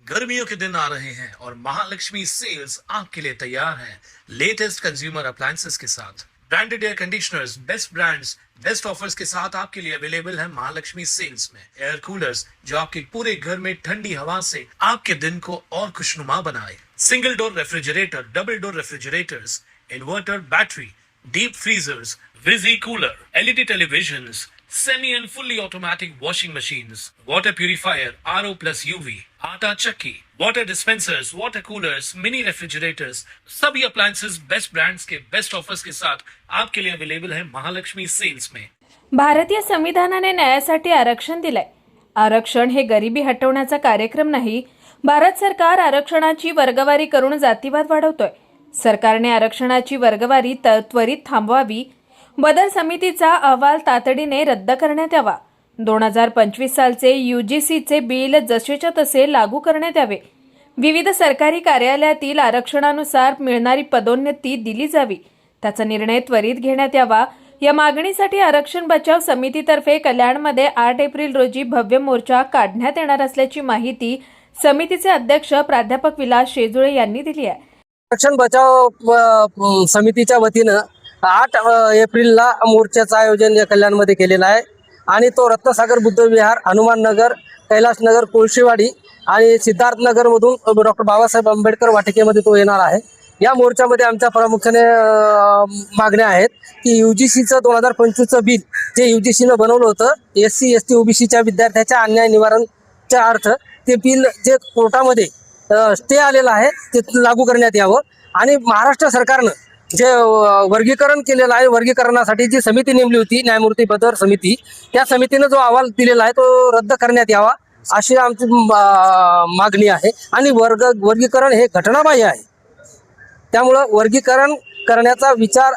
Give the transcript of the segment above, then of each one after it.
गर्मियों के दिन आ रहे हैं और महालक्ष्मी सेल्स आपके लिए तैयार है लेटेस्ट कंज्यूमर अप्लायंसेस के साथ। Branded air conditioners, best brands, best offers के साथ आपके लिए अवेलेबल है महालक्ष्मी सेल्स में। एयर कूलर्स जो आपके पूरे घर में ठंडी हवा से आपके दिन को और खुशनुमा बनाए। Single door refrigerator, double door refrigerators, inverter battery, deep freezers, विजी cooler, LED televisions, semi and fully automatic washing machines, water purifier, RO plus UV, आटा चक्की, water dispensers, water coolers, mini refrigerators, सभी appliances बेस्ट ब्रांड्स के best offers के साथ आपके लिए available है Mahalaxmi sales में। भारतीय संविधानाने न्यायासाठी आरक्षण दिलंय। आरक्षण हे गरिबी हटवण्याचा कार्यक्रम नाही। भारत सरकार आरक्षणाची वर्गवारी करून जातीवाद वाढवतोय। सरकारने आरक्षणाची वर्गवारी त्वरित थांबवावी। बदल समितीचा अहवाल तातडीने रद्द करण्यात यावा। 2025 सालचे यूजीसीचे बिल जसेच्या तसे लागू करण्यात यावे। विविध सरकारी कार्यालयातील आरक्षणानुसार मिळणारी पदोन्नती दिली जावी। त्याचा निर्णय त्वरित घेण्यात यावा। या मागणीसाठी आरक्षण बचाव समितीतर्फे कल्याणमध्ये 8 एप्रिल रोजी भव्य मोर्चा काढण्यात येणार असल्याची माहिती समितीचे अध्यक्ष प्राध्यापक विलास शेजुळे यांनी दिली आहे। आरक्षण बचाव समितीच्या वतीनं 8 एप्रिलला मोर्चाचं आयोजन या कल्याणमध्ये केलेलं आहे आणि तो रत्नसागर बुद्ध विहार, हनुमान नगर, कैलास नगर, कोळशीवाडी आणि सिद्धार्थ नगरमधून डॉक्टर बाबासाहेब आंबेडकर वाटिकेमध्ये तो येणार आहे। या मोर्चामध्ये आमच्या प्रामुख्याने मागण्या आहेत की यूजीसीचं 2025चं बिल जे यूजीसीनं बनवलं होतं SC ST OBCच्या विद्यार्थ्याच्या अन्याय निवारणच्या अर्थ ते बिल जे कोर्टामध्ये स्टे आलेलं आहे ते लागू करण्यात यावं आणि महाराष्ट्र सरकारनं जे वर्गीकरण केलेलं आहे, वर्गीकरणासाठी जी समिती नेमली होती न्यायमूर्ती बदर समिती, त्या समितीनं जो अहवाल दिलेला आहे तो रद्द करण्यात यावा अशी आमची मागणी आहे। आणि वर्गीकरण हे घटनाबाह्य आहे, त्यामुळं वर्गीकरण करण्याचा विचार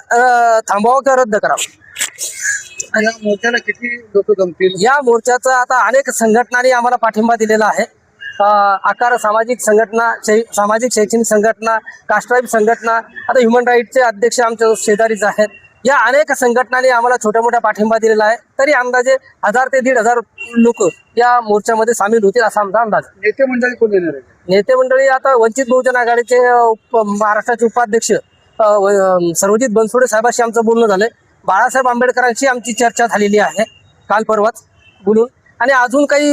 थांबवावा किंवा रद्द करावा। या मोर्चाला किती लोक जमतील? या मोर्चाचा आता अनेक संघटनांनी आम्हाला पाठिंबा दिलेला आहे। आकार सामाजिक संघटना, सामाजिक शैक्षणिक संघटना, कास्ट्राईब संघटना, आता ह्युमन राईटचे अध्यक्ष आमच्या शेजारीच आहेत। या अनेक संघटनांनी आम्हाला छोट्या मोठ्या पाठिंबा दिलेला आहे। तरी अंदाजे 1000 ते 1500 लोक या मोर्चामध्ये सामील होतील असा आमचा अंदाज। नेते मंडळी कोण येणार आहे? नेते मंडळी आता वंचित बहुजन आघाडीचे महाराष्ट्राचे उपाध्यक्ष सर्वजित बनसोडे साहेबांशी आमचं बोलणं झालंय। बाळासाहेब आंबेडकरांशी आमची चर्चा झालेली आहे काल परवाच बोलून, आणि अजून काही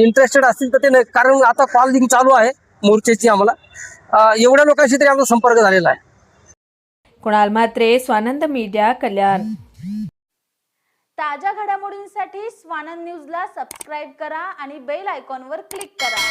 इंटरेस्टेड असतील तर ते, कारण आता कॉलिंग चालू आहे मोर्चेची आम्हाला, एवढ्या लोकांशी तरी आमचा संपर्क झालेला आहे। कुणाल म्हात्रे, स्वानंद मीडिया, कल्याण। ताज्या घडामोडींसाठी स्वानंद न्यूजला सबस्क्राईब करा आणि बेल आयकॉनवर क्लिक करा।